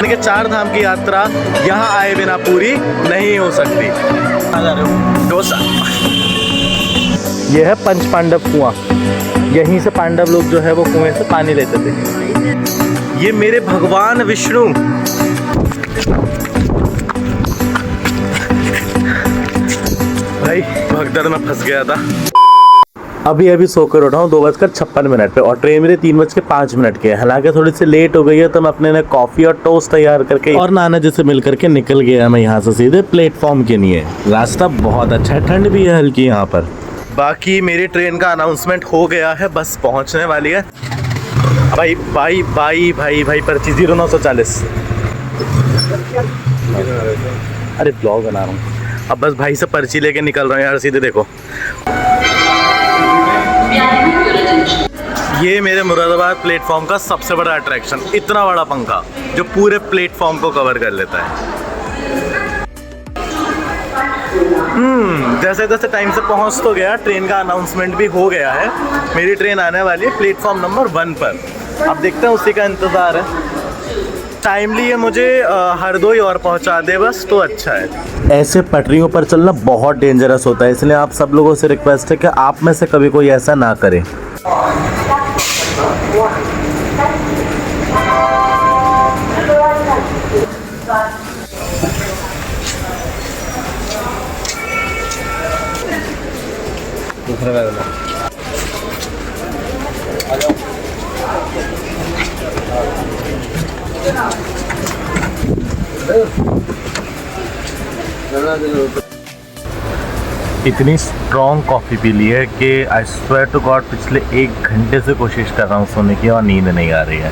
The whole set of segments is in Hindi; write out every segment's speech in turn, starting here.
के चार धाम की यात्रा यहाँ आए बिना पूरी नहीं हो सकती। डोसा। यह है पंच पांडव कुआं। यहीं से पांडव लोग जो है वो कुएं से पानी लेते थे। ये मेरे भगवान विष्णु। भाई भगदड़ में फंस गया था। अभी सोकर उठा हूँ 2:56 पे और ट्रेन मेरे 3:05 की है। हालांकि थोड़ी सी लेट हो गई है तो मैं अपने ने कॉफी और टोस्ट तैयार करके और नाना जी से मिल करके निकल गया मैं यहाँ से सीधे प्लेटफॉर्म के लिए। रास्ता बहुत अच्छा है, ठंड भी है हल्की यहाँ पर। बाकी मेरी ट्रेन का अनाउंसमेंट हो गया है, बस पहुँचने वाली है। भाई भाई भाई भाई भाई पर्ची 0940। अरे ब्लॉग बना रहा हूँ। अब बस भाई से पर्ची लेके निकल रहा हूँ यार सीधे। देखो ये मेरे मुरादाबाद प्लेटफॉर्म का सबसे बड़ा अट्रैक्शन, इतना बड़ा पंखा जो पूरे प्लेटफॉर्म को कवर कर लेता है। जैसे जैसे टाइम से पहुंच तो गया, ट्रेन का अनाउंसमेंट भी हो गया है। मेरी ट्रेन आने वाली है प्लेटफॉर्म नंबर 1 पर। अब देखते हैं, उसी का इंतज़ार है। टाइमली ये मुझे हरदोई और पहुंचा दे बस तो अच्छा है। ऐसे पटरियों पर चलना बहुत डेंजरस होता है, इसलिए आप सब लोगों से रिक्वेस्ट है कि आप में से कभी कोई ऐसा ना करे। इतनी स्ट्रॉन्ग कॉफ़ी पी ली है कि आई स्वेयर टू गॉड पिछले 1 घंटे से कोशिश कर रहा हूँ सोने की और नींद नहीं आ रही है।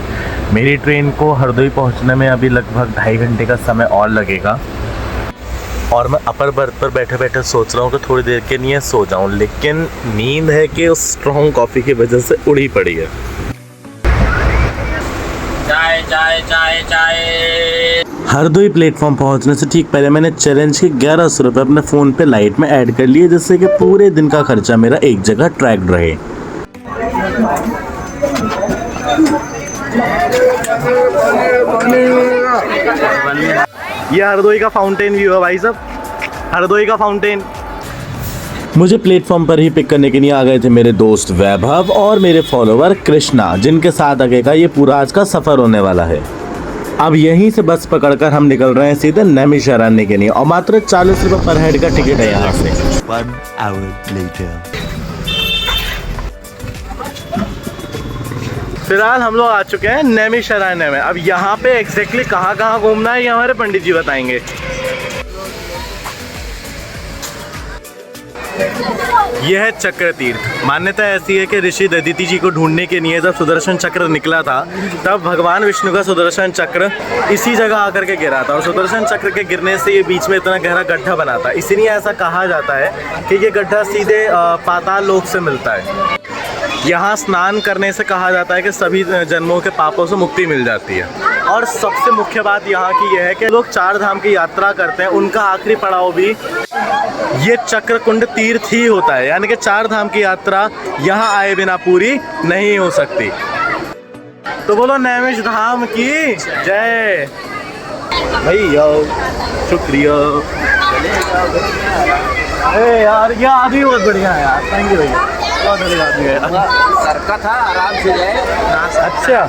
मेरी ट्रेन को हरदोई पहुँचने में अभी लगभग 2.5 घंटे का समय और लगेगा और मैं अपर बर्थ पर बैठे बैठे सोच रहा हूँ कि थोड़ी देर के लिए सो जाऊँ, लेकिन नींद है कि उस स्ट्रॉन्ग कॉफ़ी की वजह से उड़ी पड़ी है। चाय चाय चाय चाय। हरदोई प्लेटफॉर्म पहुंचने से ठीक पहले मैंने चैलेंज के 1100 रुपये अपने फ़ोन पे लाइट में ऐड कर लिए, जिससे कि पूरे दिन का खर्चा मेरा एक जगह ट्रैक्ड रहे। ये हरदोई का फाउंटेन व्यू है भाई साहब, हरदोई का फाउंटेन। मुझे प्लेटफॉर्म पर ही पिक करने के लिए आ गए थे मेरे दोस्त वैभव और मेरे फॉलोवर कृष्णा, जिनके साथ आगे का ये पूरा आज का सफ़र होने वाला है। अब यहीं से बस पकड़कर हम निकल रहे हैं सीधे नैमिषारण्य के लिए और मात्र 40 रुपये पर हेड का टिकट है यहाँ से। 1 hour later. फिलहाल हम लोग आ चुके हैं नैमिषारण्य में। अब यहाँ पे एग्जैक्टली कहाँ कहाँ घूमना है ये हमारे पंडित जी बताएंगे। यह है चक्र तीर्थ। मान्यता ऐसी है कि ऋषि दधीति जी को ढूंढने के लिए जब सुदर्शन चक्र निकला था तब भगवान विष्णु का सुदर्शन चक्र इसी जगह आकर के गिरा था और सुदर्शन चक्र के गिरने से ये बीच में इतना गहरा गड्ढा बना था। इसीलिए ऐसा कहा जाता है कि ये गड्ढा सीधे पाताल लोक से मिलता है। यहाँ स्नान करने से कहा जाता है कि सभी जन्मों के पापों से मुक्ति मिल जाती है। और सबसे मुख्य बात यहाँ की यह है कि लोग 4 धाम की यात्रा करते हैं, उनका आखिरी पड़ाव भी ये चक्रकुंड तीर्थ ही होता है। यानी कि 4 धाम की यात्रा यहाँ आए बिना पूरी नहीं हो सकती। तो बोलो नैमिष धाम की जय। भैया शुक्रिया। यार ये आदमी बहुत बढ़िया है यार, थैंक यू भैया, बहुत बढ़िया आदमी है। सरका था आराम से जाए। अच्छा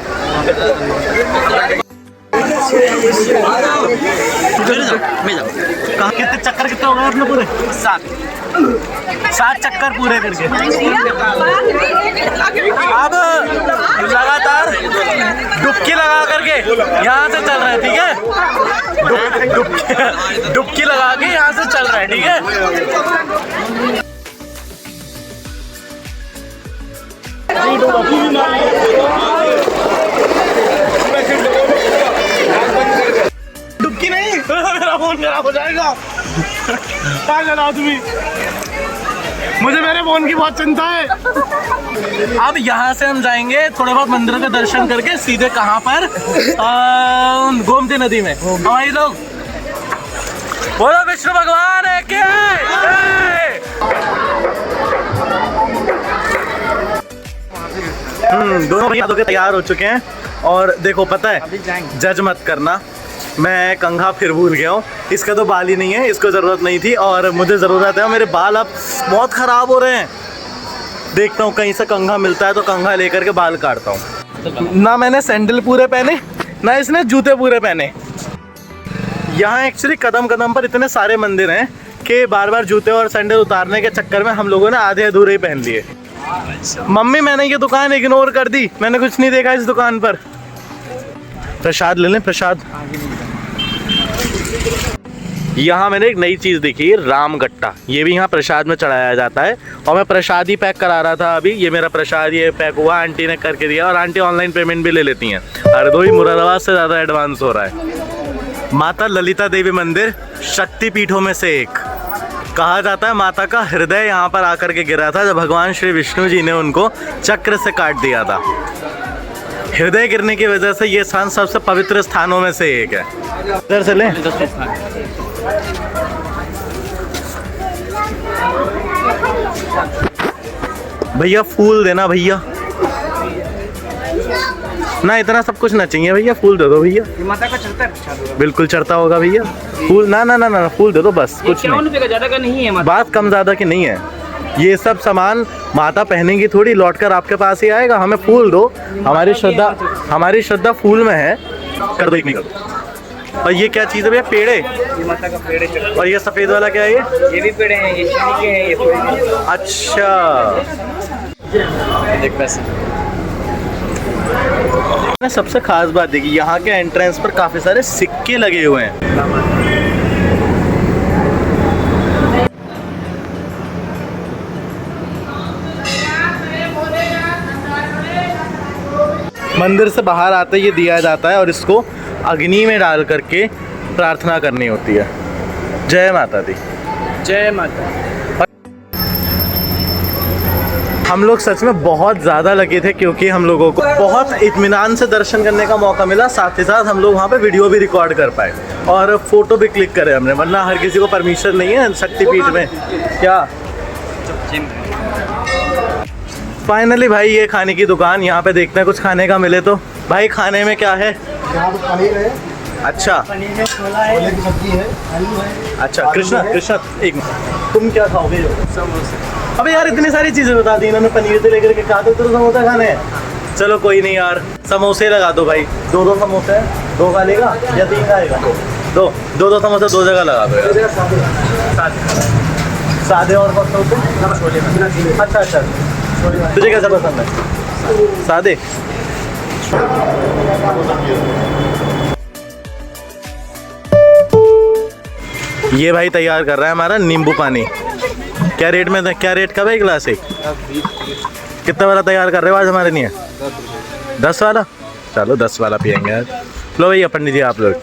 कहाँ कितने चक्कर कितने हो गए अपने पूरे? 7 चक्कर पूरे करके अब लगातार डुबकी लगा करके यहाँ से चल रहा है, ठीक है? डुबकी लगा के यहाँ से चल रहा है, ठीक है? डुबकी नहीं मेरा फोन खराब हो जाएगा। पागल आदमी, मुझे मेरे फोन की बहुत चिंता है। अब यहाँ से हम जाएंगे थोड़े बहुत मंदिरों के दर्शन करके सीधे कहाँ पर गोमती नदी में। हमारे लोग बोलो विष्णु भगवान है क्या? दोनों भैया धो के तैयार हो चुके हैं। और देखो पता है, जज मत करना, मैं कंघा फिर भूल गया हूँ। इसका तो बाल ही नहीं है, इसको ज़रूरत नहीं थी और मुझे ज़रूरत है। मेरे बाल अब बहुत ख़राब हो रहे हैं। देखता हूँ कहीं से कंघा मिलता है तो कंघा लेकर के बाल काटता हूँ। ना मैंने सैंडल पूरे पहने, ना इसने जूते पूरे पहने। यहाँ एक्चुअली कदम कदम पर इतने सारे मंदिर हैं कि बार बार जूते और सैंडल उतारने के चक्कर में हम लोगों ने आधे अधूरे ही पहन लिए। मम्मी मैंने ये दुकान इग्नोर कर दी, मैंने कुछ नहीं देखा इस दुकान पर। प्रसाद ले लें, प्रसाद। यहाँ मैंने एक नई चीज़ देखी, राम गट्टा। ये भी यहाँ प्रसाद में चढ़ाया जाता है और मैं प्रसाद ही पैक करा रहा था अभी। ये मेरा प्रसाद ये पैक हुआ, आंटी ने करके दिया और आंटी ऑनलाइन पेमेंट भी ले लेती हैं। हरदोई मुरादाबाद से ज़्यादा एडवांस हो रहा है। माता ललिता देवी मंदिर शक्तिपीठों में से एक कहा जाता है। माता का हृदय यहाँ पर आकर के गिरा था जब भगवान श्री विष्णु जी ने उनको चक्र से काट दिया था। हृदय गिरने की वजह से ये स्थान सबसे पवित्र स्थानों में से एक है। इधर से लें। भैया फूल देना भैया। ना इतना सब कुछ ना चाहिए भैया, फूल दे दो भैया। माता का चलता है, बिल्कुल चढ़ता होगा भैया फूल। ना ना ना ना फूल दे दो बस, कुछ नहीं। ज्यादा का नहीं है, बात कम ज़्यादा की नहीं है। ये सब सामान माता पहनेंगी थोड़ी, लौटकर आपके पास ही आएगा। हमें फूल दो, हमारी श्रद्धा फूल में है। कर दो, एक नहीं कर दो। और ये क्या चीज़ है भैया? पेड़े। ये माता का पेड़ है। और ये सफ़ेद वाला क्या है? ये भी पेड़ हैं, ये शनि के हैं, ये कोई नहीं। अच्छा, देख पैसे। मैंने सबसे खास बात देखी, यहाँ के एंट्रेंस पर काफ़ी सारे सिक्के लगे हुए हैं। मंदिर से बाहर आते ये दिया जाता है और इसको अग्नि में डाल करके प्रार्थना करनी होती है। जय माता दी। जय माता। हम लोग सच में बहुत ज़्यादा लगे थे क्योंकि हम लोगों को बहुत इत्मीनान से दर्शन करने का मौका मिला। साथ ही साथ हम लोग वहाँ पे वीडियो भी रिकॉर्ड कर पाए और फ़ोटो भी क्लिक करे हमने, वरना हर किसी को परमिशन नहीं है शक्तिपीठ में। क्या फाइनली भाई ये खाने की दुकान, यहाँ पे देखते हैं कुछ खाने का मिले तो। भाई खाने में क्या है? पनीर है, अच्छा पनीर है, छोला है, की सब्जी है, आलू है। अच्छा कृष्णा एक मिनट, तुम क्या खाओगे? समोसे। अबे यार इतनी सारी चीज़ें बता दी इन्होंने, पनीर से लेकर के कहा तो समोसा खाने हैं। चलो कोई नहीं यार, समोसे लगा दो भाई। दो समोसे हैं, 2 खा लेगा या 3 खाएगा? दो समोसे 2 जगह लगा दो यार। सादे और कौन होते हैं? अच्छा, तुझे कैसा पसंद है? सादे। ये भाई तैयार कर रहा है हमारा नींबू पानी। क्या रेट में था? क्या रेट का भाई गिलास एक? कितना वाला तैयार कर रहे हो आज हमारे लिए? 10 वाला। चलो 10 वाला पियेंगे यार। लो भैया पंडित जी आप लोग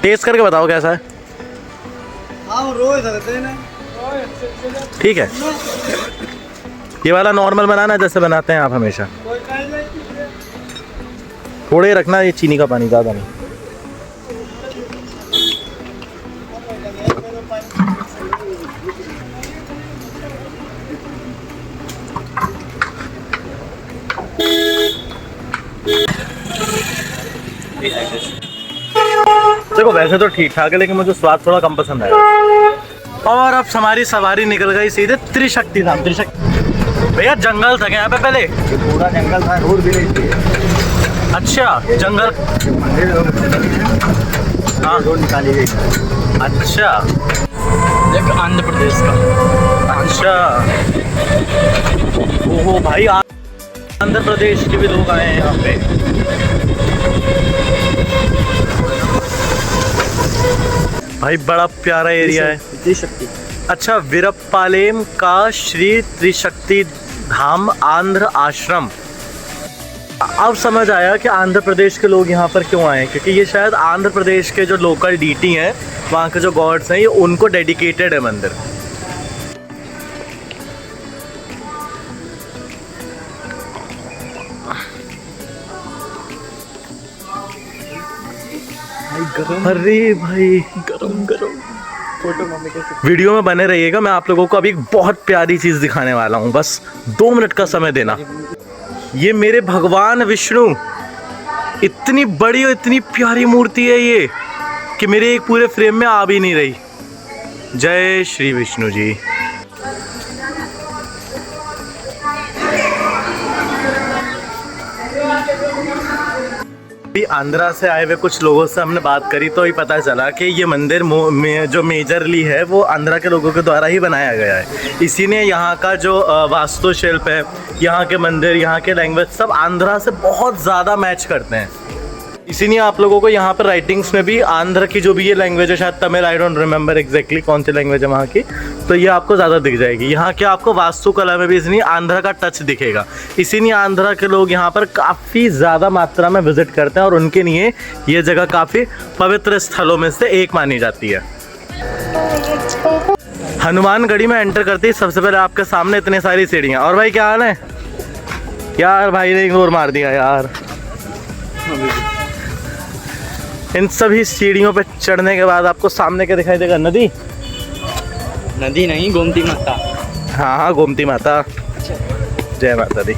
टेस्ट करके बताओ कैसा है। ठीक है, ये वाला नॉर्मल बनाना जैसे बनाते हैं आप हमेशा। थोड़े रखना ये चीनी का पानी, ज़्यादा नहीं। देखो वैसे तो ठीक ठाक है लेकिन मुझे स्वाद थोड़ा कम पसंद आया। और अब हमारी सवारी निकल गई सीधे त्रिशक्ति धाम। भैया जंगल था क्या यहाँ पे पहले? पूरा जंगल था, रोड भी नहीं थी। अच्छा जंगल, हाँ रोड निकाली गई। अच्छा आंध्र प्रदेश का। अच्छा, ओहो भाई आंध्र प्रदेश के भी लोग आए हैं यहाँ पे। भाई बड़ा प्यारा एरिया है। त्रिशक्ति। अच्छा, वीरप्पालेम का श्री त्रिशक्ति धाम आंध्र आश्रम। अब समझ आया कि आंध्र प्रदेश के लोग यहाँ पर क्यों आए, क्योंकि ये शायद आंध्र प्रदेश के जो लोकल डीटी हैं, वहाँ के जो गॉड्स हैं, ये उनको डेडिकेटेड है मंदिर। अरे भाई गरम गरम वीडियो में बने रहिएगा, मैं आप लोगों को अभी एक बहुत प्यारी चीज़ दिखाने वाला हूँ, बस 2 मिनट का समय देना। ये मेरे भगवान विष्णु, इतनी बड़ी और इतनी प्यारी मूर्ति है ये कि मेरे एक पूरे फ्रेम में आ भी नहीं रही। जय श्री विष्णु जी। अभी आंध्रा से आए हुए कुछ लोगों से हमने बात करी तो ही पता चला कि ये मंदिर जो मेजरली है वो आंध्रा के लोगों के द्वारा ही बनाया गया है। इसी ने यहाँ का जो वास्तुशिल्प है, यहाँ के मंदिर, यहाँ के लैंग्वेज सब आंध्रा से बहुत ज़्यादा मैच करते हैं। इसीलिए आप लोगों को यहाँ पर राइटिंग्स में भी आंध्र की जो भी ये लैंग्वेज है, शायद Tamil, I don't remember exactly कौन सी लैंग्वेज है वहाँ की, तो ये आपको ज़्यादा दिख जाएगी। यहाँ के आपको वास्तुकला में भी इसलिए आंध्र का टच दिखेगा। इसीलिए आंध्रा के लोग यहाँ पर काफ़ी ज़्यादा मात्रा में विजिट करते हैं और उनके लिए ये जगह काफ़ी पवित्र स्थलों में से एक मानी जाती है। हनुमानगढ़ी में एंटर करते ही सबसे पहले आपके सामने इतनी सारी सीढ़ियाँ। और भाई क्या हाल है यार? भाई ने इग्नोर मार दिया यार। इन सभी सीढ़ियों पे चढ़ने के बाद आपको सामने क्या दिखाई देगा? नदी? नदी नहीं, गोमती माता। हाँ हाँ, गोमती माता। जय माता दी।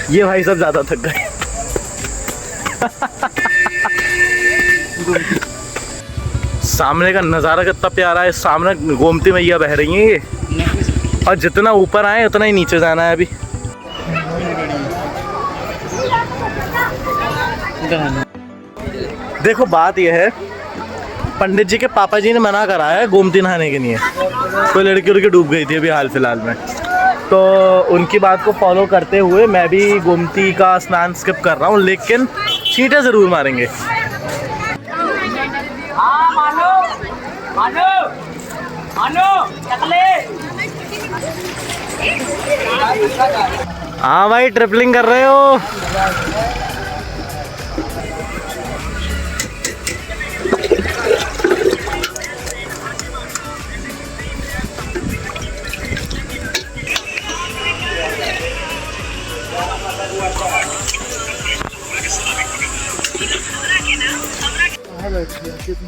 ये भाई सब ज़्यादा थक गए। सामने का नज़ारा कितना प्यारा है। सामने गोमती मैया बह रही हैं ये, और जितना ऊपर आए उतना ही नीचे जाना है अभी। देखो बात यह है, पंडित जी के पापा जी ने मना करा है गोमती नहाने के लिए। कोई लड़की उड़की डूब गई थी अभी हाल फिलहाल में, तो उनकी बात को फॉलो करते हुए मैं भी गोमती का स्नान स्किप कर रहा हूँ, लेकिन छींटे ज़रूर मारेंगे। हाँ भाई, ट्रिपलिंग कर रहे हो?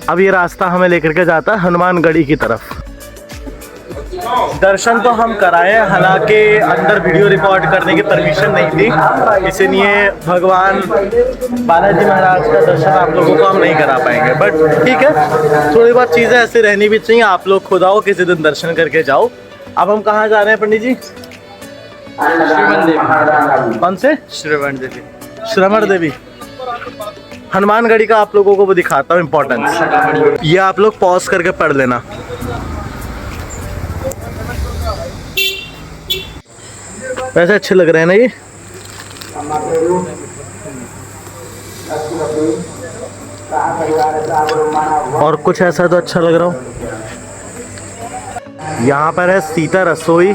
अब ये रास्ता हमें लेकर के जाता है हनुमानगढ़ी की तरफ। दर्शन तो हम कराए, हालांकि अंदर वीडियो रिकॉर्ड करने की परमिशन नहीं थी, इसलिए भगवान बालाजी महाराज का दर्शन आप लोगों को हम नहीं करा पाएंगे। बट ठीक है, थोड़ी बहुत चीज़ें ऐसी रहनी भी चाहिए। आप लोग खुद आओ, किसी दिन दर्शन करके जाओ। अब हम कहाँ जा रहे हैं पंडित जी? श्रवण देवी। कौन से? श्रवण देवी। श्रवण देवी। हनुमानगढ़ी का आप लोगों को वो दिखाता हूँ इम्पोर्टेंस। ये आप लोग पॉज करके पढ़ लेना। वैसे अच्छे लग रहे हैं ना ये? और कुछ ऐसा तो अच्छा लग रहा हो। यहाँ पर है सीता रसोई,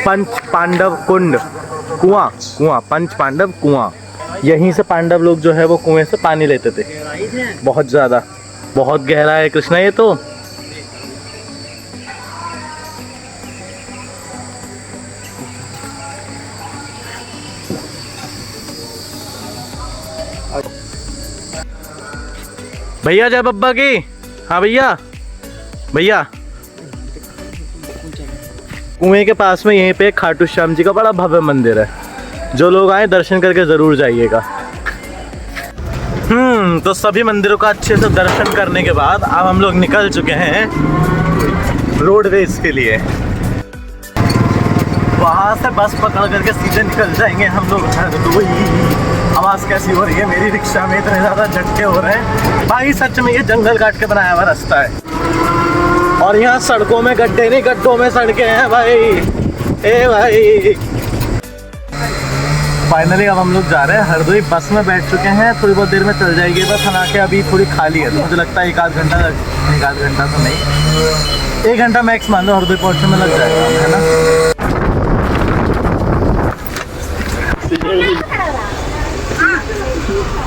पंच पांडव कुंड, कुआं, पंच पांडव कुआं। यहीं से पांडव लोग जो है वो कुएं से पानी लेते थे। बहुत ज़्यादा, बहुत गहरा है कृष्णा ये तो। भैया जय बब्बा की। हाँ भैया, भैया कुएं के पास में यहीं पे खाटू श्याम जी का बड़ा भव्य मंदिर है। जो लोग आए दर्शन करके ज़रूर जाइएगा। तो सभी मंदिरों का अच्छे से दर्शन करने के बाद अब हम लोग निकल चुके हैं रोडवेज के लिए। वहाँ से बस पकड़ करके सीधे निकल जाएंगे हम लोग हरदोई। आवाज़ कैसी हो रही है मेरी रिक्शा में, इतने ज़्यादा झटके हो रहे हैं भाई। सच में ये जंगल काट के बनाया हुआ रास्ता है, और यहाँ सड़कों में गड्ढे नहीं, गड्ढों में सड़कें हैं भाई। ए भाई, फाइनली अब हम लोग जा रहे हैं हरदोई। बस में बैठ चुके हैं, थोड़ी बहुत देर में चल जाएगी बस। हालांकि अभी थोड़ी खाली है, तो मुझे लगता है एक आध घंटा तो नहीं, 1 घंटा मैक्स मान लो हरदोई पहुँचने में लग जाएगा, है ना।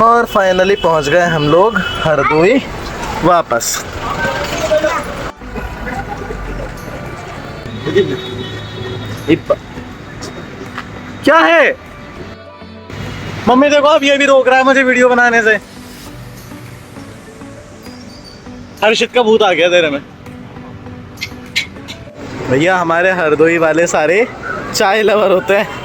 और फाइनली पहुंच गए हम लोग हरदोई वापस। क्या है? मम्मी देखो, अब ये भी रोक रहा है मुझे वीडियो बनाने से। हर्षित का भूत आ गया तेरे में। भैया हमारे हरदोई वाले सारे चाय लवर होते हैं।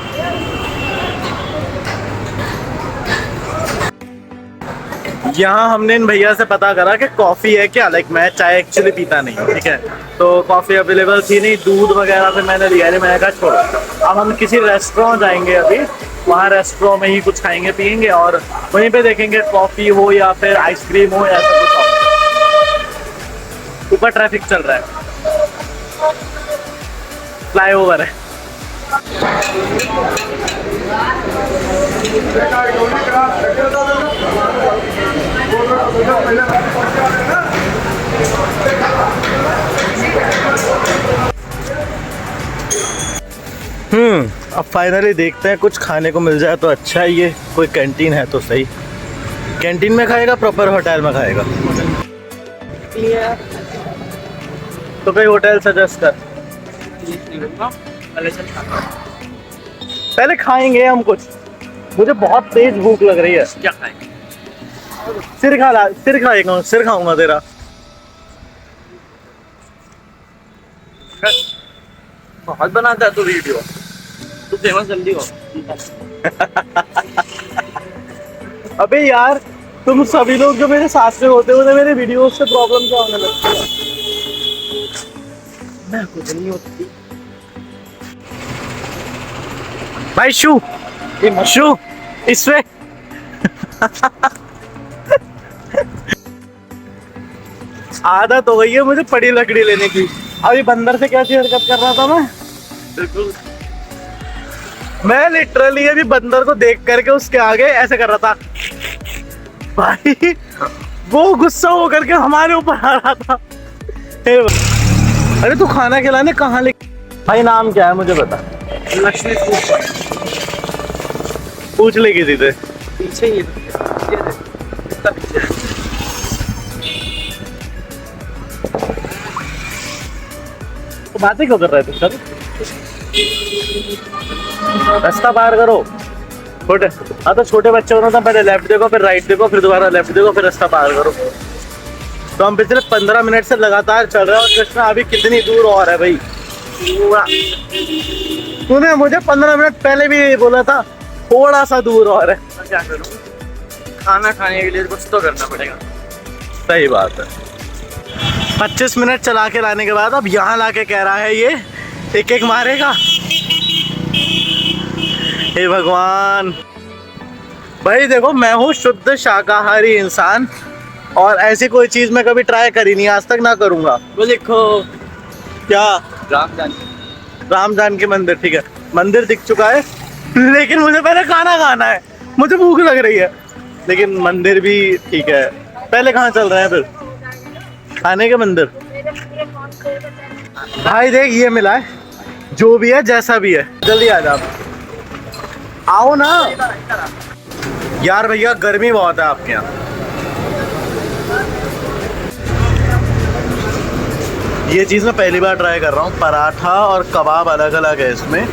यहाँ हमने इन भैया से पता करा कि कॉफ़ी है क्या, लाइक मैं चाय एक्चुअली पीता नहीं हूँ, ठीक है, तो कॉफ़ी अवेलेबल थी नहीं, दूध वगैरह फिर मैंने लिया नहीं, मैंने कहा छोड़ो। अब हम किसी रेस्टोरेंट जाएंगे अभी, वहाँ रेस्टोरेंट में ही कुछ खाएंगे पियेंगे और वहीं पे देखेंगे कॉफ़ी हो या फिर आइसक्रीम हो या ऐसा कुछ हो। ऊपर ट्रैफिक चल रहा है, फ्लाईओवर है। अब फाइनली देखते हैं कुछ खाने को मिल जाए तो अच्छा है। ये कोई कैंटीन है तो सही। कैंटीन में खाएगा प्रॉपर होटल में खाएगा? तो कोई होटल सजेस्ट कर। पहले खाएंगे हम कुछ, मुझे बहुत तेज भूख लग रही है। क्या खाएंगे? सिर खाऊंगा तेरा। बहुत बनाता है तू वीडियो, तू फेमस जल्दी हो। अबे यार तुम सभी लोग जो मेरे साथ में होते हो मेरे वीडियोस से प्रॉब्लम क्या होने लगती है? मैं कुछ नहीं होती भाई। शू इसमें आदत हो गई है मुझे पड़ी लकड़ी लेने की। अभी बंदर से कैसी हरकत कर रहा था मैं? बिल्कुल। मैं लिटरली अभी बंदर को देख करके उसके आगे ऐसे कर रहा था भाई, वो गुस्सा हो करके हमारे ऊपर आ रहा था। अरे तू खाना खिलाने कहाँ ले? भाई नाम क्या है मुझे बता। लक्ष्मी पूछ ले किसी से। पीछे ही इसका पीछे। तो बातें क्यों कर रहे थे सर? रास्ता पार करो। छोटे हाँ तो छोटे बच्चे होना था, पहले लेफ्ट देखो फिर राइट देखो फिर दोबारा लेफ्ट देखो फिर रास्ता पार करो। तो हम पिछले 15 मिनट से लगातार चल रहे हैं और कृष्णा अभी कितनी दूर और है भाई? तूने मुझे 15 मिनट पहले भी बोला था थोड़ा सा दूर और है। क्या करूं, खाना खाने के लिए कुछ तो करना पड़ेगा। सही बात है। 25 मिनट चला के लाने के बाद अब यहाँ लाके कह रहा है ये एक एक मारेगा। हे भगवान। भाई देखो मैं हूँ शुद्ध शाकाहारी इंसान और ऐसी कोई चीज मैं कभी ट्राई करी नहीं आज तक, ना करूंगा। वो देखो क्या? राम जानकी मंदिर, ठीक है मंदिर दिख चुका है लेकिन मुझे पहले खाना खाना है, मुझे भूख लग रही है। लेकिन मंदिर भी ठीक है, पहले कहाँ चल रहे हैं फिर? खाने के मंदिर। भाई देख ये मिला है, जो भी है जैसा भी है, जल्दी आ जा। आओ ना यार। भैया गर्मी बहुत है आपके यहाँ। ये चीज़ मैं पहली बार ट्राई कर रहा हूँ। पराठा और कबाब अलग अलग है इसमें।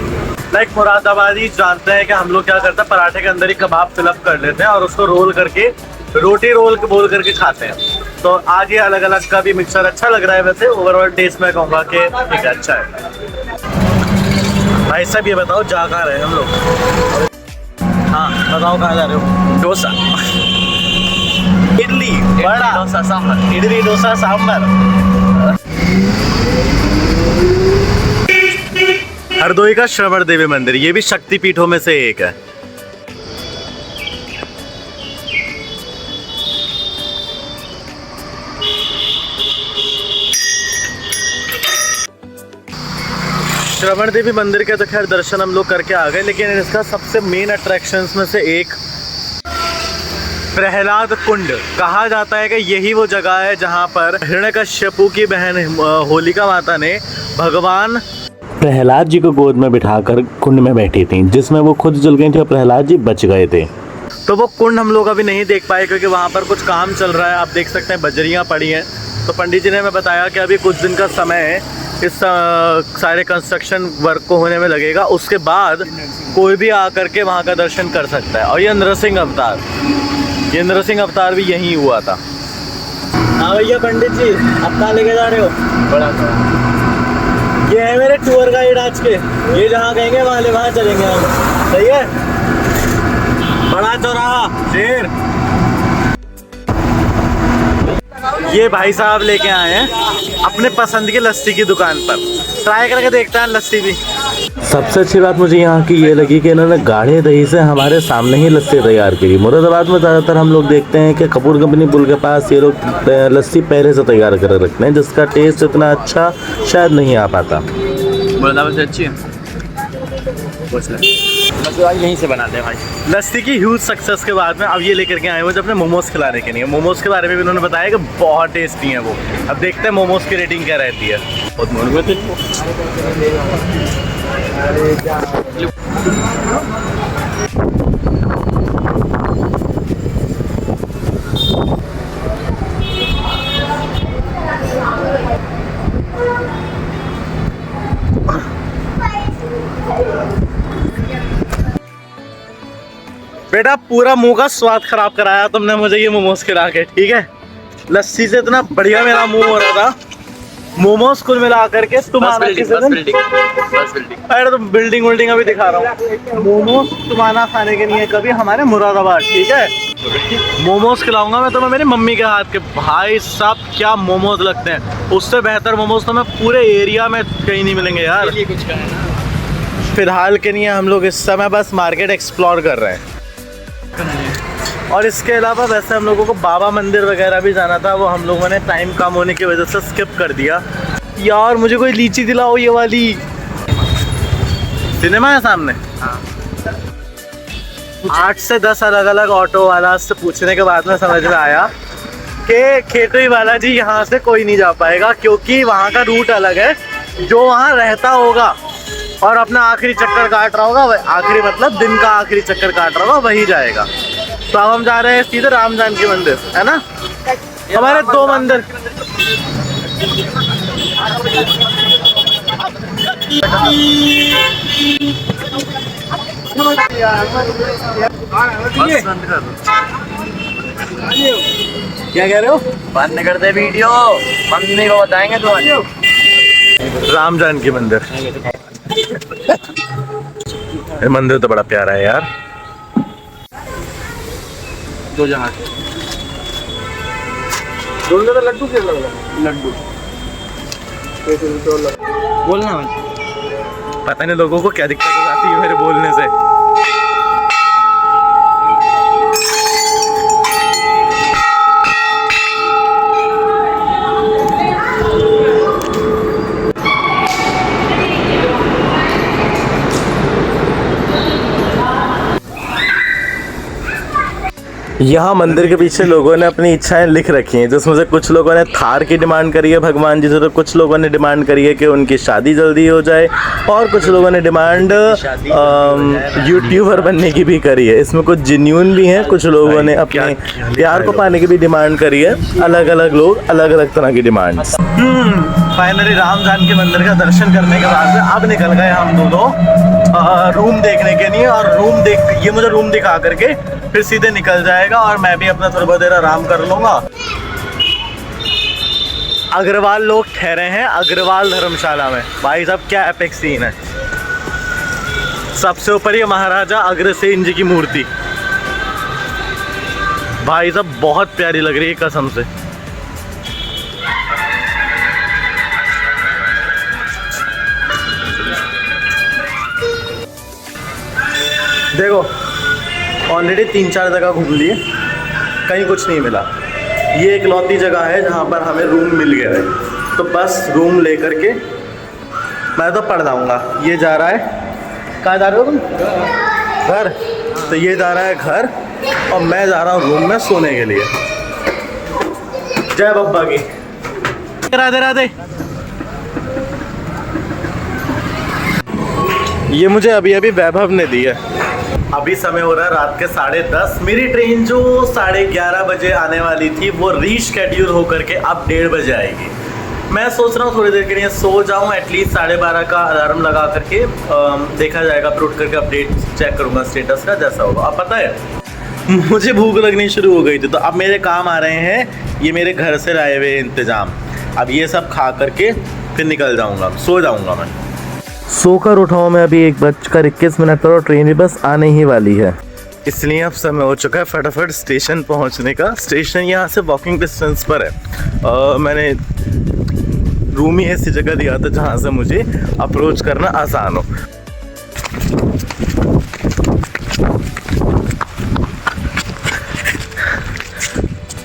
लाइक मुरादाबादी जानते हैं कि हम लोग क्या करते हैं, पराठे के अंदर ही कबाब फिलअप कर लेते हैं और उसको रोल करके रोटी रोल बोल करके खाते हैं। तो आज ये अलग अलग का भी मिक्सचर अच्छा लग रहा है। वैसे ओवरऑल टेस्ट मैं कहूँगा कि ठीक है, अच्छा है। भाई साहब ये बताओ जा कहाँ रहे हैं हम लोग? हाँ बताओ कहाँ जा रहे हो? डोसा, इडली, बड़ा डोसा सांभर, इडली डोसा सांभर। हरदोई का श्रवण देवी मंदिर, ये भी शक्ति पीठों में से एक है। श्रवण देवी मंदिर के तो खैर दर्शन हम लोग करके आ गए, लेकिन इसका सबसे मेन अट्रैक्शंस में से एक प्रहलाद कुंड। कहा जाता है कि यही वो जगह है जहाँ पर हिरण्यकश्यपु की बहन होलिका माता ने भगवान प्रहलाद जी को गोद में बिठाकर कुंड में बैठी थी, जिसमें वो खुद जल गई थी और प्रहलाद जी बच गए थे। तो वो कुंड हम लोग अभी नहीं देख पाए क्योंकि वहाँ पर कुछ काम चल रहा है। आप देख सकते हैं बजरियाँ पड़ी हैं। तो पंडित जी ने हमें बताया कि अभी कुछ दिन का समय है, इस सारे कंस्ट्रक्शन वर्क को होने में लगेगा। उसके बाद कोई भी आकर के वहाँ का दर्शन कर सकता है। और ये नरसिंह अवतार भी यहीं हुआ था। हाँ भैया पंडित जी, अब कहाँ लेके जा रहे हो? बड़ा सा ये है मेरे टूर गाइड आज के, ये जहाँ कहेंगे वहाँ चलेंगे हम। सही है? बड़ा चौराहा शेर। ये भाई साहब लेके आए हैं अपने पसंद की लस्सी की दुकान पर, ट्राई करके देखते हैं लस्सी भी। सबसे अच्छी बात मुझे यहाँ की ये लगी कि इन्होंने गाढ़े दही से हमारे सामने ही लस्सी तैयार करी। मुरादाबाद में ज़्यादातर हम लोग देखते हैं कि कपूर कंपनी पुल के पास ये लोग लस्सी पहले से तैयार कर रखते हैं, जिसका टेस्ट इतना अच्छा शायद नहीं आ पाता। मुरादाबाद से अच्छी है भाई, यहीं से बनाते हैं भाई। लस्सी की ह्यूज सक्सेस के बाद में अब ये लेकर के आए हुए अपने मोमोज खिलाने के लिए। मोमोज के बारे में भी उन्होंने बताया कि बहुत टेस्टी हैं वो। अब देखते हैं मोमोज की रेटिंग क्या रहती है। बहुत बेटा पूरा मुंह का स्वाद खराब कराया तुमने मुझे ये मोमोज खिला के। ठीक है, लस्सी से इतना बढ़िया मेरा मुंह हो रहा था, मोमोज कुल मिला करके तुम्हारा अरे तुम बिल्डिंग विल्डिंग अभी दिखा रहा हूँ। मोमोज तुम्हारा खाने के लिए कभी हमारे मुरादाबाद, ठीक है? मोमोज खिलाऊंगा मैं तुम्हें मेरी मम्मी के हाथ के। भाई साहब क्या मोमोज लगते हैं, उससे बेहतर मोमोज तो मैं पूरे एरिया में कहीं नहीं मिलेंगे यार। फिलहाल के लिए हम लोग इस समय बस मार्केट एक्सप्लोर कर रहे हैं, और इसके अलावा वैसे हम लोगों को बाबा मंदिर वगैरह भी जाना था, वो हम लोगों ने टाइम कम होने की वजह से स्किप कर दिया। यार मुझे कोई लीची दिलाओ ये वाली। सिनेमा है सामने। 8 से 10 अलग अलग ऑटो वाला से पूछने के बाद में समझ में आया कि खेतोई बालाजी यहाँ से कोई नहीं जा पाएगा, क्योंकि वहाँ का रूट अलग है। जो वहाँ रहता होगा और अपना आखिरी चक्कर काट रहा होगा, आखिरी मतलब दिन का आखिरी चक्कर काट रहा होगा, वही जाएगा। तो अब हम जा रहे हैं सीधे राम जानकी मंदिर, है ना? हमारे 2 मंदिर। क्या कह रहे हो? बंद कर दे वीडियो, मम्मी को बताएंगे तुम्हारी। राम जानकी मंदिर। ये मंदिर तो बड़ा प्यारा है यार। 2 जगह तो लड्डू के लग रहा लड्डू बोलना भाई। पता नहीं लोगों को क्या दिक्कत हो जाती है मेरे बोलने से। यहाँ मंदिर के पीछे लोगों ने अपनी इच्छाएं लिख रखी हैं, जिसमें से कुछ लोगों ने थार की डिमांड करी है भगवान जी से, तो कुछ लोगों ने डिमांड करी है कि उनकी शादी जल्दी हो जाए, और कुछ लोगों ने डिमांड यूट्यूबर बनने की भी करी है। इसमें कुछ जेन्युइन भी हैं, कुछ लोगों ने अपने प्यार को पाने की भी डिमांड करी है। अलग अलग लोग अलग अलग तरह की डिमांड। फाइनली राम जानकी मंदिर का दर्शन करने के बाद अब निकल गए हम दोनों रूम देखने के लिए, और ये मुझे रूम दिखा करके फिर सीधे निकल जाएगा, और मैं भी अपना थोड़ा बहुत देर आराम कर लूँगा। अग्रवाल लोग ठहरे हैं अग्रवाल धर्मशाला में। भाई साहब क्या एपिक सीन है। सबसे ऊपर ये महाराजा अग्रसेन जी की मूर्ति, भाई साहब बहुत प्यारी लग रही है कसम से। देखो ऑलरेडी 3-4 जगह घूम लिए, कहीं कुछ नहीं मिला। ये एक लौती जगह है जहाँ पर हमें रूम मिल गया है, तो बस रूम लेकर के मैं तो पड़ जाऊँगा। ये जा रहा है, कहाँ जा रहे हो तुम? घर। तो ये जा रहा है घर, और मैं जा रहा हूँ रूम में सोने के लिए। जय बब्बा की। राधे राधे। ये मुझे अभी अभी वैभव ने दी है। अभी समय हो रहा है रात के 10:30। मेरी ट्रेन जो 11:30 बजे आने वाली थी वो रीशेड्यूल होकर के अब 1:30 बजे आएगी। मैं सोच रहा हूँ थोड़ी देर के लिए सो जाऊँ, एटलीस्ट 12:30 का अलार्म लगा करके देखा जाएगा, फिर उठ करके अपडेट चेक करूँगा स्टेटस का जैसा होगा। अब पता है मुझे भूख लगनी शुरू हो गई थी, तो अब मेरे काम आ रहे हैं ये मेरे घर से लाए हुए इंतज़ाम। अब ये सब खा करके फिर निकल जाऊंगा, सो जाऊंगा मैं। सोकर उठा हूँ मैं अभी 1:21 पर और ट्रेन भी बस आने ही वाली है, इसलिए अब समय हो चुका है फटाफट स्टेशन पहुँचने का। स्टेशन यहाँ से वॉकिंग डिस्टेंस पर है। मैंने रूम ही ऐसी जगह दिया था जहाँ से मुझे अप्रोच करना आसान हो।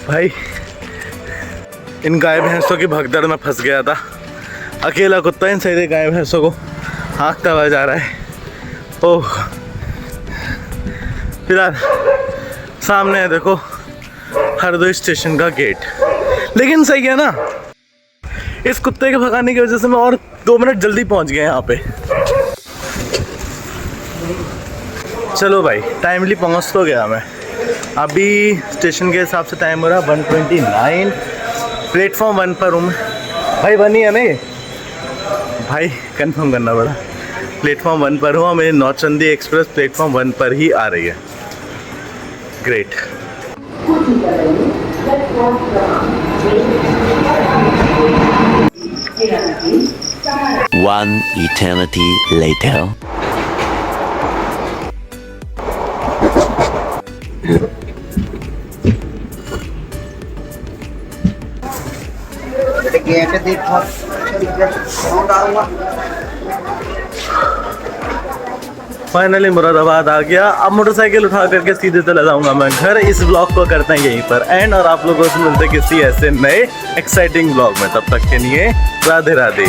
भाई इन गाय भैंसों की भगदड़ में फंस गया था। अकेला कुत्ता इन सारे गाय भैंसों को हाँकता हुआ जा रहा है। ओह, फिलहाल सामने है देखो हरदोई स्टेशन का गेट। लेकिन सही है ना, इस कुत्ते के भगाने की वजह से मैं और 2 मिनट जल्दी पहुंच गया यहाँ पे। चलो भाई, टाइमली पहुंच तो गया मैं। अभी स्टेशन के हिसाब से टाइम हो रहा 1:29। प्लेटफॉर्म 1 पर हूँ भाई। 1 ही है ना ये भाई, कंफर्म करना पड़ा। प्लेटफॉर्म 1 पर हूँ और मेरी नौचंदी एक्सप्रेस प्लेटफॉर्म 1 पर ही आ रही है। Great. One eternity later. Finally Moradabad आ गया। अब मोटरसाइकिल उठा करके सीधे चला जाऊंगा मैं घर। इस ब्लॉग को करते हैं यहीं पर एंड, और आप लोगों से मिलते हैं किसी ऐसे नए एक्साइटिंग ब्लॉग में। तब तक के लिए राधे राधे।